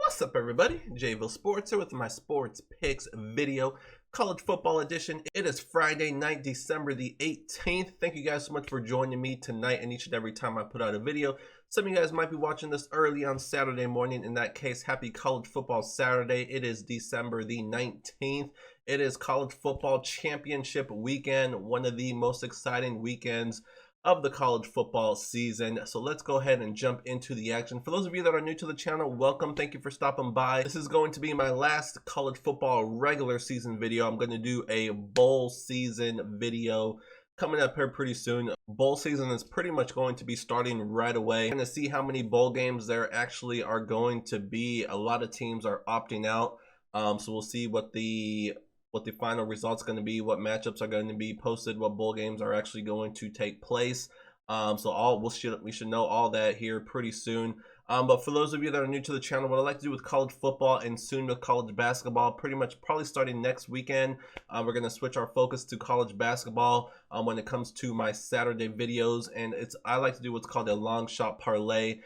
What's up, everybody? JVille Sports here with my sports picks video, college football edition. It is Friday night, December the 18th. Thank you guys so much for joining me tonight and each and every time I put out a video. Some of you guys might be watching this early on Saturday morning. In that case, happy college football Saturday. It is December the 19th. It is college football championship weekend, one of the most exciting weekends of the college football season. So let's go ahead and jump into the action. For those of you that are new to the channel, welcome. Thank you for stopping by. This is going to be my last college football regular season video. I'm going to do a bowl season video coming up here pretty soon. Bowl season is pretty much going to be starting right away. I'm going to see how many bowl games there actually are going to be. A lot of teams are opting out. So we'll see what the final results going to be, what matchups are going to be posted, what bowl games are actually going to take place. So we should know all that here pretty soon. But for those of you that are new to the channel, what I like to do with college football and soon with college basketball, pretty much probably starting next weekend, we're going to switch our focus to college basketball when it comes to my Saturday videos. And I like to do what's called a long shot parlay.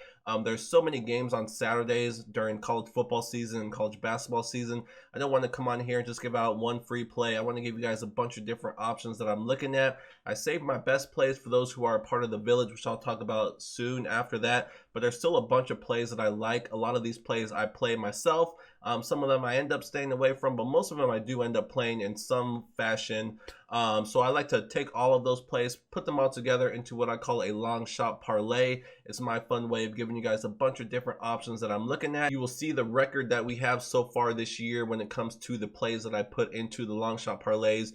There's so many games on Saturdays during college football season and college basketball season. I don't want to come on here and just give out one free play. I want to give you guys a bunch of different options that I'm looking at. I saved my best plays for those who are a part of the village, which I'll talk about soon after that. But there's still a bunch of plays that I like. A lot of these plays I play myself. Some of them I end up staying away from, but most of them I do end up playing in some fashion. So I like to take all of those plays, put them all together into what I call a long shot parlay. It's my fun way of giving you guys a bunch of different options that I'm looking at. You will see the record that we have so far this year when it comes to the plays that I put into the long shot parlays.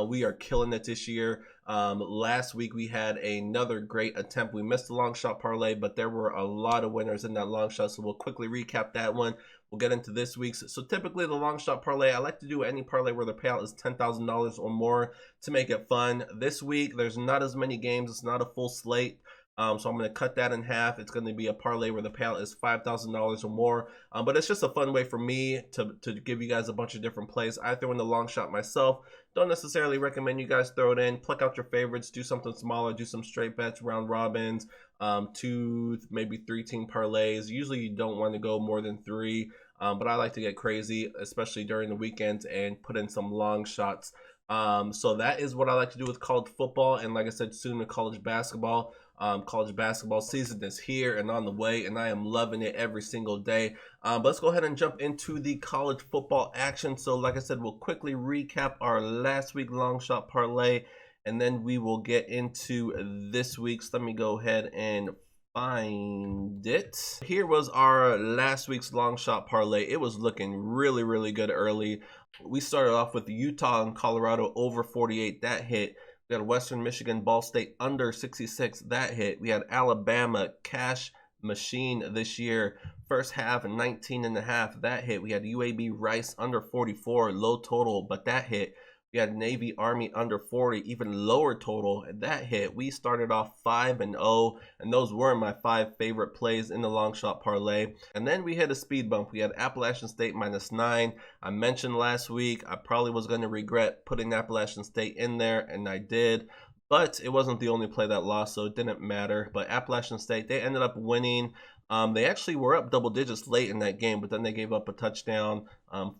We are killing it this year. Last week we had another great attempt. We missed the long shot parlay, but there were a lot of winners in that long shot, so we'll quickly recap that one. We'll get into this week's. So typically the long shot parlay, I like to do any parlay where the payout is $10,000 or more to make it fun. This week there's not as many games. It's not a full slate. So I'm going to cut that in half. It's going to be a parlay where the payout is $5,000 or more. But it's just a fun way for me to give you guys a bunch of different plays. I throw in the long shot myself. Don't necessarily recommend you guys throw it in. Pluck out your favorites. Do something smaller. Do some straight bets, round robins, 2, maybe 3 team parlays. Usually you don't want to go more than 3. But I like to get crazy, especially during the weekends, and put in some long shots. So that is what I like to do with college football. And like I said, soon with college basketball. College basketball season is here and on the way, and I am loving it every single day. But let's go ahead and jump into the college football action. So like I said, we'll quickly recap our last week long shot parlay, and then we will get into this week's. Let me go ahead and find it. Here was our last week's long shot parlay. It was looking really, really good early. We started off with Utah and Colorado over 48. That hit. We had Western Michigan, Ball State under 66. That hit. We had Alabama, cash machine this year. First half, 19.5. That hit. We had UAB, Rice under 44, low total, but that hit. We had Navy, Army under 40, even lower total. That hit. We started off 5-0, and those were my 5 favorite plays in the long shot parlay. And then we hit a speed bump. We had Appalachian State -9. I mentioned last week I probably was going to regret putting Appalachian State in there, and I did. But it wasn't the only play that lost, so it didn't matter. But Appalachian State, they ended up winning. They actually were up double digits late in that game, but then they gave up a touchdown,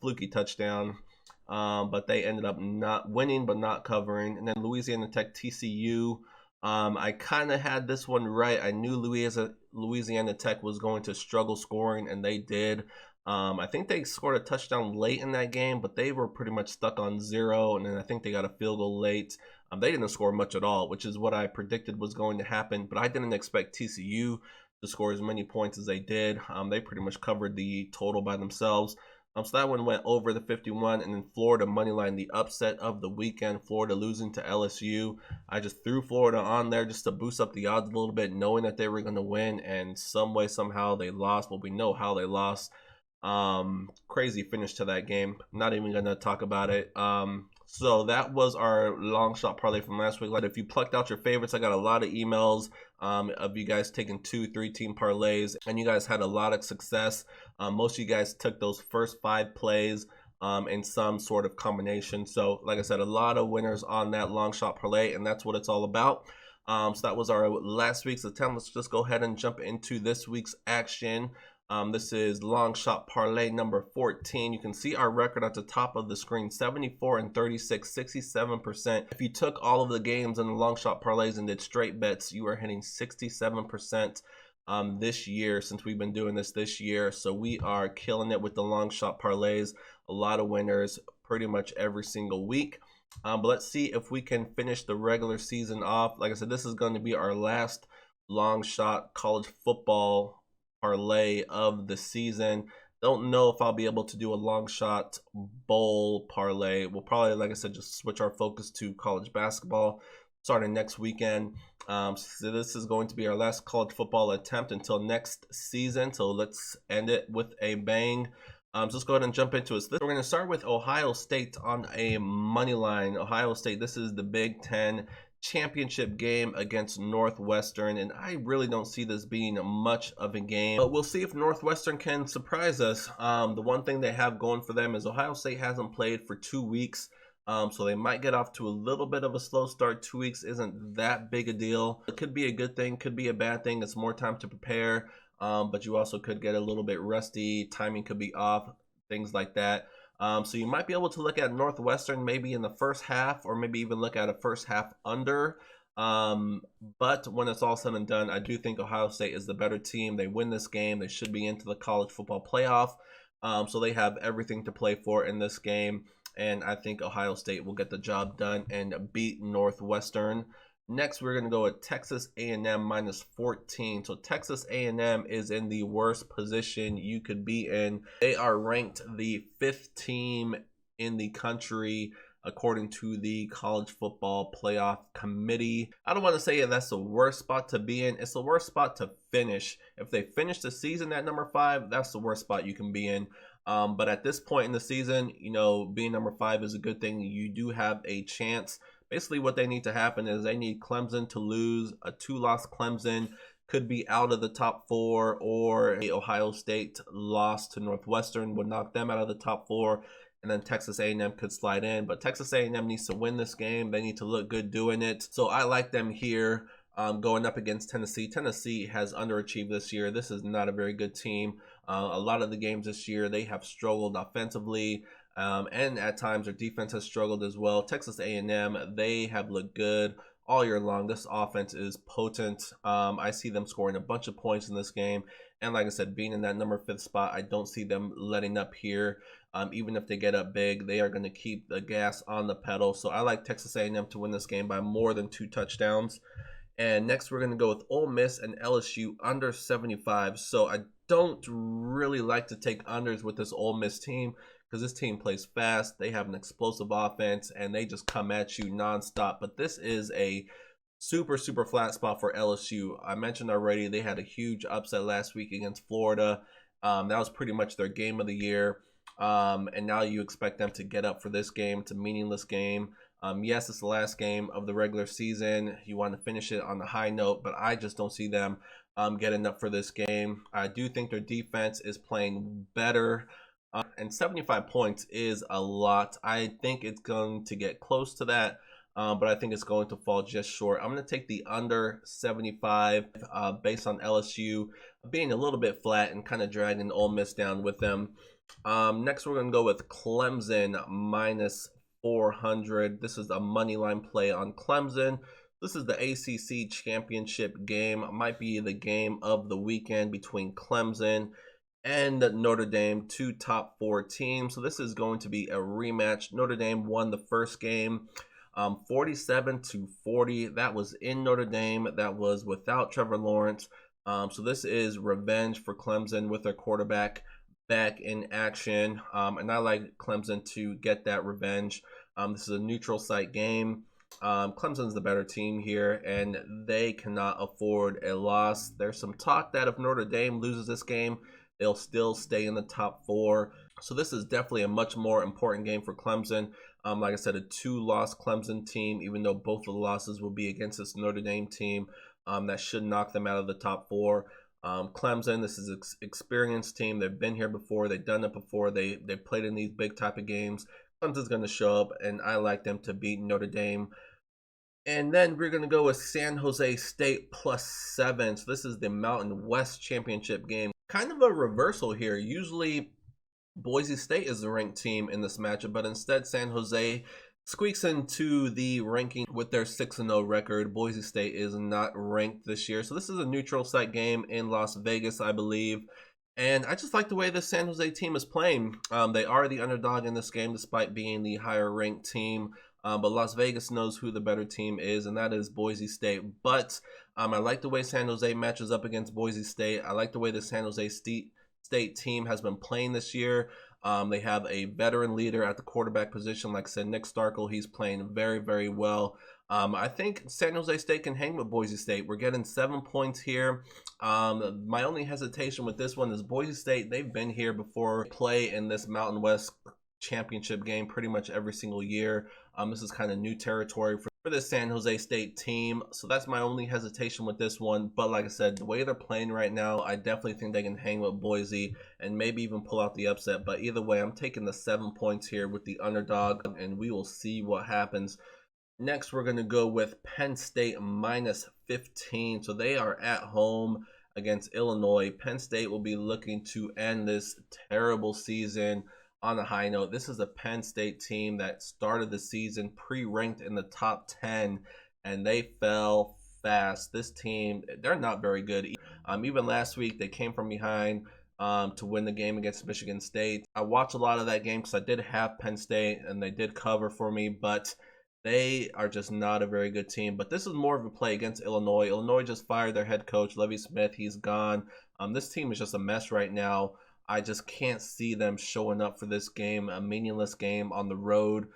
fluky touchdown. But they ended up not winning, but not covering. And then Louisiana Tech, TCU. I kind of had this one right. I knew Louisiana Tech was going to struggle scoring, and they did. I think they scored a touchdown late in that game, but they were pretty much stuck on 0. And then I think they got a field goal late. They didn't score much at all, which is what I predicted was going to happen. But I didn't expect TCU to score as many points as they did. They pretty much covered the total by themselves. So that one went over the 51, and then Florida moneyline, the upset of the weekend, Florida losing to LSU. I just threw Florida on there just to boost up the odds a little bit, knowing that they were going to win, and some way, somehow they lost. Well, we know how they lost. Crazy finish to that game. Not even going to talk about it. So that was our long shot parlay from last week. Like, if you plucked out your favorites, I got a lot of emails of you guys taking 2-3 team parlays, and you guys had a lot of success. Most of you guys took those first 5 plays in some sort of combination. So like I said, a lot of winners on that long shot parlay, and that's what it's all about. So that was our last week's attempt. Let's just go ahead and jump into this week's action. This is long shot parlay number 14. You can see our record at the top of the screen, 74 and 36, 67%. If you took all of the games in the long shot parlays and did straight bets, you are hitting 67% this year, since we've been doing this year. So we are killing it with the long shot parlays. A lot of winners pretty much every single week. But let's see if we can finish the regular season off. Like I said, this is going to be our last long shot college football parlay of the season. Don't know if I'll be able to do a long shot bowl parlay. We'll probably, like I said, just switch our focus to college basketball starting next weekend. So this is going to be our last college football attempt until next season. So let's end it with a bang. So let's go ahead and jump into it. So we're going to start with Ohio State on a money line. Ohio State, this is the Big Ten championship game against Northwestern, and I really don't see this being much of a game, but we'll see if Northwestern can surprise us. The one thing they have going for them is Ohio State hasn't played for 2 weeks, so they might get off to a little bit of a slow start. 2 weeks isn't that big a deal. It could be a good thing, could be a bad thing. It's more time to prepare, but you also could get a little bit rusty. Timing could be off, things like that. So you might be able to look at Northwestern maybe in the first half, or maybe even look at a first half under. But when it's all said and done, I do think Ohio State is the better team. They win this game. They should be into the college football playoff. So they have everything to play for in this game. And I think Ohio State will get the job done and beat Northwestern. Next, we're going to go with Texas A&M minus 14. So Texas A&M is in the worst position you could be in. They are ranked the 5th team in the country according to the College Football Playoff Committee. I don't want to say that's the worst spot to be in. It's the worst spot to finish. If they finish the season at number 5, that's the worst spot you can be in. But at this point in the season, you know, being number 5 is a good thing. You do have a chance. Basically, what they need to happen is they need Clemson to lose. A 2-loss Clemson could be out of the top 4, or a Ohio State loss to Northwestern would knock them out of the top 4, and then Texas A&M could slide in. But Texas A&M needs to win this game. They need to look good doing it. So I like them here going up against Tennessee. Tennessee has underachieved this year. This is not a very good team. A lot of the games this year, they have struggled offensively. And at times their defense has struggled as well. Texas A&M, they have looked good all year long. This offense is potent. I see them scoring a bunch of points in this game. And like I said, being in that number 5th spot, I don't see them letting up here. Even if they get up big, they are going to keep the gas on the pedal. So I like Texas A&M to win this game by more than 2 touchdowns. And next we're going to go with Ole Miss and LSU under 75. So I don't really like to take unders with this Ole Miss team, because this team plays fast. They have an explosive offense, and they just come at you nonstop. But this is a super flat spot for LSU. I mentioned already they had a huge upset last week against Florida. That was pretty much their game of the year. And now you expect them to get up for this game. It's a meaningless game. Yes, it's the last game of the regular season. You want to finish it on a high note, but I just don't see them getting up for this game. I do think their defense is playing better. And 75 points is a lot. I think it's going to get close to that, but I think it's going to fall just short. I'm going to take the under 75 based on LSU being a little bit flat and kind of dragging Ole Miss down with them. Next, we're going to go with Clemson minus 400. This is a money line play on Clemson. This is the ACC championship game. Might be the game of the weekend between Clemson and Notre Dame, 2 top 4 teams. So this is going to be a rematch. Notre Dame won the first game 47-40. That was in Notre Dame. That was without Trevor Lawrence. So this is revenge for Clemson with their quarterback back in action. And I like Clemson to get that revenge. This is a neutral site game. Clemson's the better team here, and they cannot afford a loss. There's some talk that if Notre Dame loses this game, they'll still stay in the top 4. So this is definitely a much more important game for Clemson. Like I said, a 2-loss Clemson team, even though both of the losses will be against this Notre Dame team, that should knock them out of the top 4. Clemson, this is an experienced team. They've been here before. They've done it before. They played in these big type of games. Clemson's going to show up, and I like them to beat Notre Dame. And then we're going to go with San Jose State +7. So this is the Mountain West Championship game. Kind of a reversal here. Usually Boise State is the ranked team in this matchup, but instead San Jose squeaks into the ranking with their 6-0 record. Boise State is not ranked this year. So this is a neutral site game in Las Vegas, I believe. And I just like the way the San Jose team is playing. They are the underdog in this game despite being the higher ranked team. But Las Vegas knows who the better team is, and that is Boise State. But I like the way San Jose matches up against Boise State. I like the way the San Jose State team has been playing this year. They have a veteran leader at the quarterback position. Like I said, Nick Starkel, he's playing very, very well. I think San Jose State can hang with Boise State. We're getting 7 points here. My only hesitation with this one is Boise State. They've been here before, play in this Mountain West championship game pretty much every single year. This is kind of new territory for the San Jose State team. So that's my only hesitation with this one. But like I said, the way they're playing right now, I definitely think they can hang with Boise and maybe even pull out the upset. But either way, I'm taking the 7 points here with the underdog, and we will see what happens. Next, we're going to go with Penn State minus 15. So they are at home against Illinois. Penn State will be looking to end this terrible season on a high note. This is a Penn State team that started the season pre-ranked in the top 10, and they fell fast. This team, they're not very good. Even last week, they came from behind to win the game against Michigan State. I watched a lot of that game because I did have Penn State, and they did cover for me, but they are just not a very good team. But this is more of a play against Illinois. Illinois just fired their head coach, Lovie Smith. He's gone. This team is just a mess right now. I just can't see them showing up for this game, a meaningless game on the road.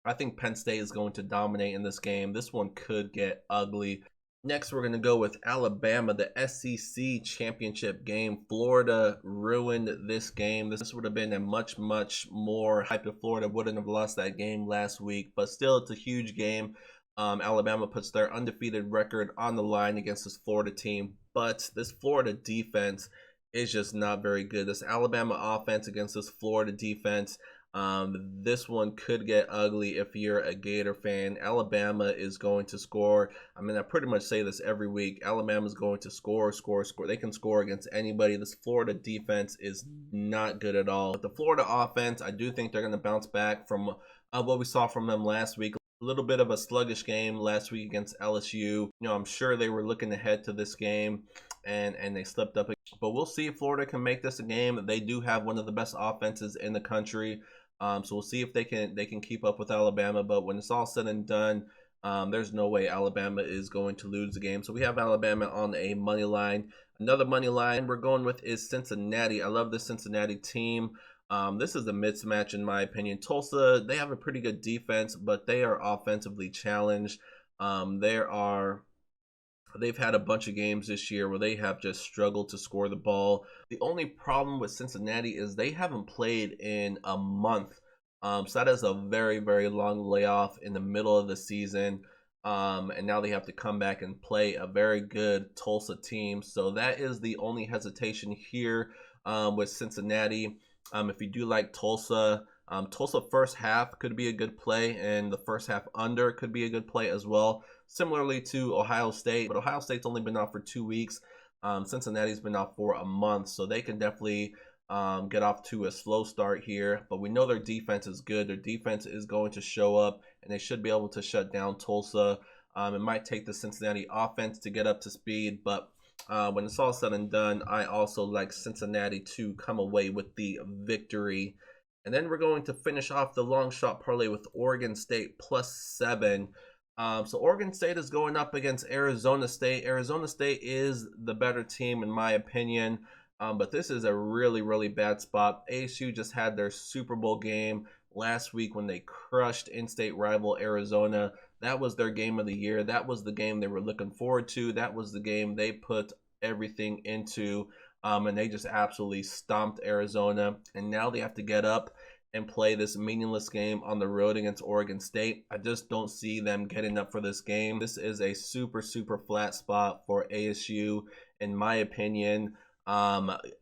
I think Penn State is going to dominate in this game. This one could get ugly. Next, we're going to go with Alabama, the SEC championship game. Florida ruined this game. This would have been a much, much more hype if Florida wouldn't have lost that game last week. But still, it's a huge game. Alabama puts their undefeated record on the line against this Florida team. But this Florida defense is just not very good. This Alabama offense against this Florida defense, this one could get ugly if you're a Gator fan. Alabama is going to score. I mean, I pretty much say this every week. Alabama is going to score. They can score against anybody. This Florida defense is not good at all. But the Florida offense, I do think they're going to bounce back from what we saw from them last week. A little bit of a sluggish game last week against LSU. You know, I'm sure they were looking ahead to this game, and they slipped up. But we'll see if Florida can make this a game. They do have one of the best offenses in the country. So we'll see if they can keep up with Alabama. But when it's all said and done, there's no way Alabama is going to lose the game. So we have Alabama on a money line. Another money line we're going with is Cincinnati. I love the Cincinnati team. This is a mismatch in my opinion. Tulsa, they have a pretty good defense, but they are offensively challenged. They've had a bunch of games this year where they have just struggled to score the ball. The only problem with Cincinnati is they haven't played in a month. So that is a very, very long layoff in the middle of the season. And now they have to come back and play a very good Tulsa team. So that is the only hesitation here with Cincinnati. If you do like Tulsa, Tulsa first half could be a good play, and the first half under could be a good play as well. Similarly to Ohio State, but Ohio State's only been off for 2 weeks. Cincinnati's been off for a month, so they can definitely get off to a slow start here. But we know their defense is good. Their defense is going to show up, and they should be able to shut down Tulsa. It might take the Cincinnati offense to get up to speed, but when it's all said and done, I also like Cincinnati to come away with the victory. And then we're going to finish off the long shot parlay with Oregon State +7. So Oregon State is going up against Arizona State. Arizona State is the better team in my opinion, but this is a really, really bad spot. ASU just had their Super Bowl game last week when they crushed in-state rival Arizona. That was their game of the year. That was the game they were looking forward to. That was the game they put everything into, and they just absolutely stomped Arizona. And now they have to get up and play this meaningless game on the road against Oregon State. I just don't see them getting up for this game. This is a super, super flat spot for ASU, in my opinion.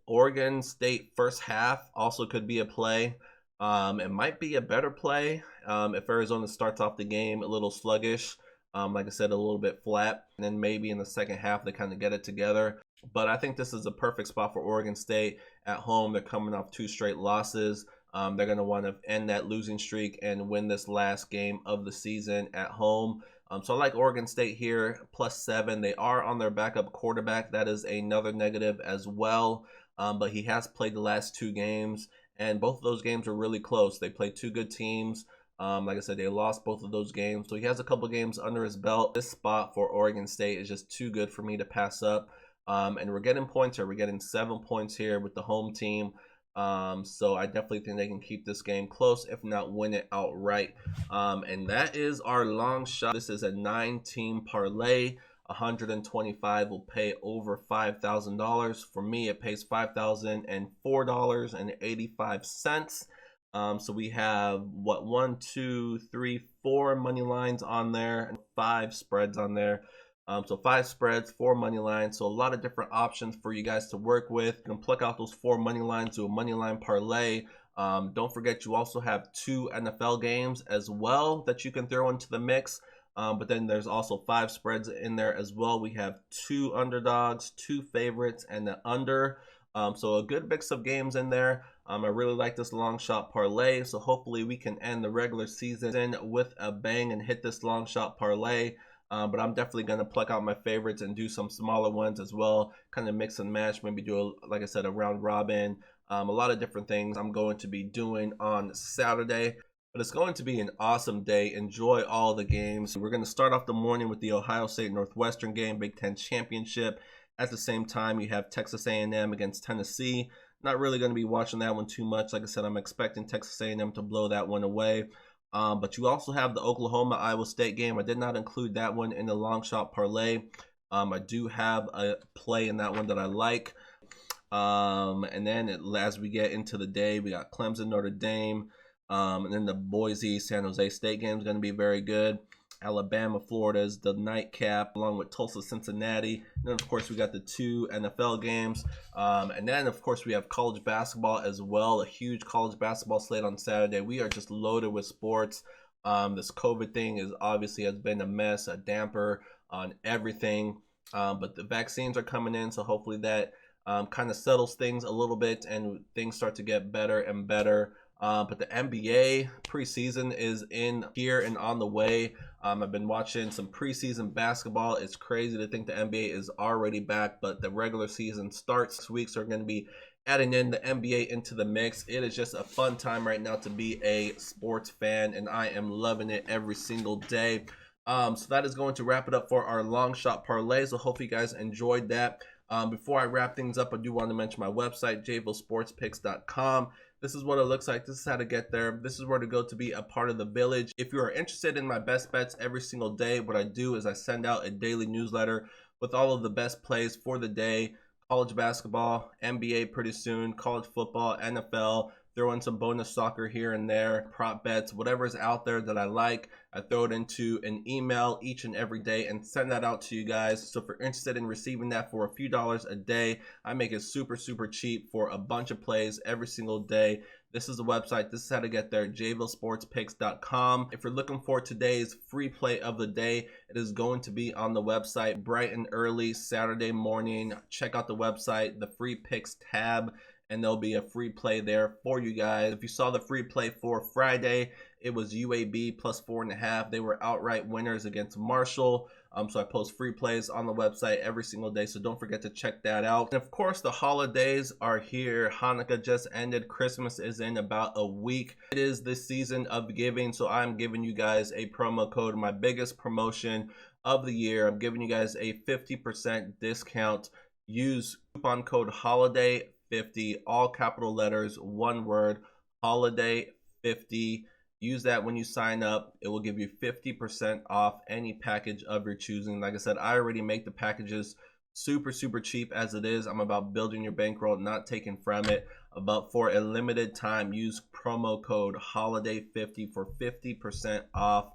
Oregon State first half also could be a play. It might be a better play if Arizona starts off the game a little sluggish. Like I said, a little bit flat. And then maybe in the second half, they kind of get it together. But I think this is a perfect spot for Oregon State at home. They're coming off 2 straight losses. They're going to want to end that losing streak and win this last game of the season at home. So I like Oregon State here, +7. They are on their backup quarterback. That is another negative as well. But he has played the last 2 games, and both of those games were really close. They played 2 good teams. Like I said, they lost both of those games. So he has a couple games under his belt. This spot for Oregon State is just too good for me to pass up. And we're getting points here. We're getting 7 points here with the home team. So I definitely think they can keep this game close, if not win it outright. And that is our long shot. This is a 9-team parlay. 125 will pay over $5,000. For me, it pays $5,004.85. So we have what, 1, 2, 3, 4 money lines on there and 5 spreads on there. So 5 spreads, 4 money lines. So a lot of different options for you guys to work with. You can pluck out those 4 money lines, do a money line parlay. Don't forget, you also have 2 NFL games as well that you can throw into the mix. But then there's also 5 spreads in there as well. We have 2 underdogs, 2 favorites, and the under. So a good mix of games in there. I really like this long shot parlay. So hopefully we can end the regular season with a bang and hit this long shot parlay. But I'm definitely going to pluck out my favorites and do some smaller ones as well. Kind of mix and match, maybe do, like I said, a round robin. A lot of different things I'm going to be doing on Saturday. But it's going to be an awesome day. Enjoy all the games. We're going to start off the morning with the Ohio State Northwestern game, Big Ten Championship. At the same time, you have Texas A&M against Tennessee. Not really going to be watching that one too much. Like I said, I'm expecting Texas A&M to blow that one away. But you also have the Oklahoma-Iowa State game. I did not include that one in the long shot parlay. I do have a play in that one that I like. And then as we get into the day, we got Clemson, Notre Dame. And then the Boise, San Jose State game is going to be very good. Alabama, Florida is the nightcap, along with Tulsa, Cincinnati. And then, of course, we got the 2 NFL games. And then, of course, we have college basketball as well, a huge college basketball slate on Saturday. We are just loaded with sports. This COVID thing has been a mess, a damper on everything. But the vaccines are coming in, so hopefully that kind of settles things a little bit and things start to get better and better. But the NBA preseason is in here and on the way. I've been watching some preseason basketball. It's crazy to think the NBA is already back, but the regular season starts this week, so we're going to be adding in the NBA into the mix. It is just a fun time right now to be a sports fan, and I am loving it every single day. So that is going to wrap it up for our long shot parlay. So hope you guys enjoyed that. Before I wrap things up, I do want to mention my website, JVilleSportsPicks.com. This is what it looks like. This is how to get there. This is where to go to be a part of the village. If you are interested in my best bets every single day, what I do is I send out a daily newsletter with all of the best plays for the day. College basketball, NBA pretty soon, college football, NFL, throw in some bonus soccer here and there, prop bets, whatever's out there that I like. I throw it into an email each and every day and send that out to you guys. So if you're interested in receiving that for a few dollars a day, I make it super, super cheap for a bunch of plays every single day. This is the website. This is how to get there, JVilleSportsPicks.com. If you're looking for today's free play of the day, it is going to be on the website bright and early Saturday morning. Check out the website, the free picks tab, and there'll be a free play there for you guys. If you saw the free play for Friday, it was UAB +4.5. They were outright winners against Marshall. So I post free plays on the website every single day, so don't forget to check that out. And of course, the holidays are here. Hanukkah just ended. Christmas is in about a week. It is the season of giving, so I'm giving you guys a promo code, my biggest promotion of the year. I'm giving you guys a 50% discount. Use coupon code HOLIDAY50, all capital letters, one word, HOLIDAY50. Use that when you sign up. It will give you 50% off any package of your choosing. Like I said, I already make the packages super, super cheap as it is. I'm about building your bankroll, not taking from it. But for a limited time, use promo code HOLIDAY50 for 50% off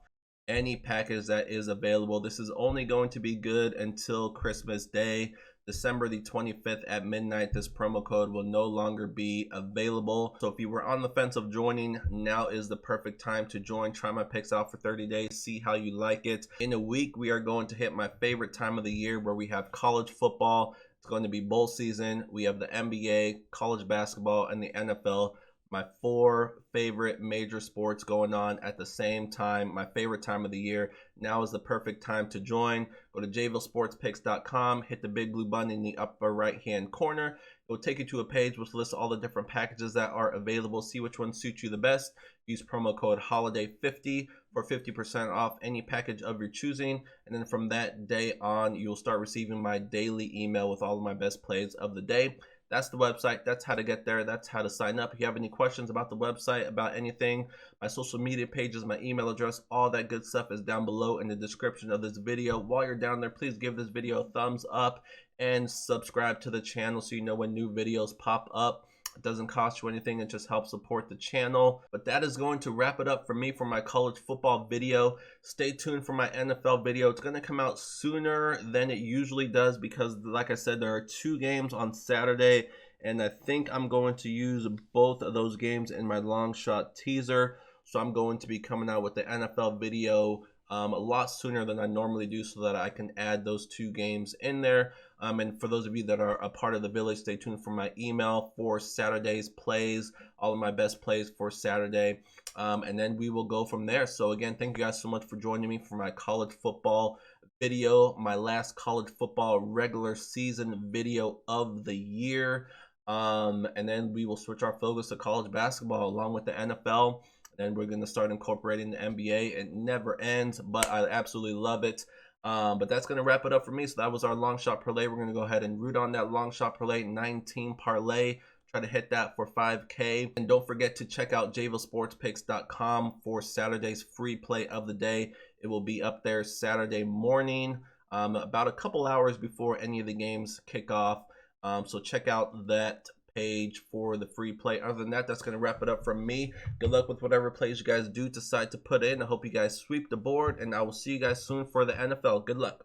any package that is available. This is only going to be good until Christmas Day, December the 25th at midnight. This promo code will no longer be available. So if you were on the fence of joining, now is the perfect time to join. Try my picks out for 30 days. See how you like it. In a week, we are going to hit my favorite time of the year where we have college football It's going to be bowl season. We have the NBA, college basketball, and the NFL. My 4 favorite major sports going on at the same time. My favorite time of the year. Now is the perfect time to join. Go to JVilleSportsPicks.com. Hit the big blue button in the upper right-hand corner. It will take you to a page which lists all the different packages that are available. See which one suits you the best. Use promo code HOLIDAY50 for 50% off any package of your choosing. And then from that day on, you'll start receiving my daily email with all of my best plays of the day. That's the website. That's how to get there. That's how to sign up. If you have any questions about the website, about anything, my social media pages, my email address, all that good stuff is down below in the description of this video. While you're down there, please give this video a thumbs up and subscribe to the channel so you know when new videos pop up. It doesn't cost you anything. It just helps support the channel. But that is going to wrap it up for me for my college football video. Stay tuned for my NFL video. It's going to come out sooner than it usually does because, like I said, there are 2 games on Saturday, and I think I'm going to use both of those games in my long shot teaser. So I'm going to be coming out with the NFL video a lot sooner than I normally do so that I can add those 2 games in there. And for those of you that are a part of the village, stay tuned for my email for Saturday's plays, all of my best plays for Saturday. And then we will go from there. So again, thank you guys so much for joining me for my college football video, my last college football regular season video of the year. And then we will switch our focus to college basketball along with the NFL. Then we're going to start incorporating the NBA. It never ends, but I absolutely love it. But that's going to wrap it up for me. So that was our long shot parlay. We're going to go ahead and root on that long shot parlay, 19 parlay. Try to hit that for 5K. And don't forget to check out JVilleSportsPicks.com for Saturday's free play of the day. It will be up there Saturday morning, about a couple hours before any of the games kick off. So check out that page for the free play. Other than that, that's going to wrap it up from me. Good luck with whatever plays you guys do decide to put in. I hope you guys sweep the board, and I will see you guys soon for the NFL. Good luck.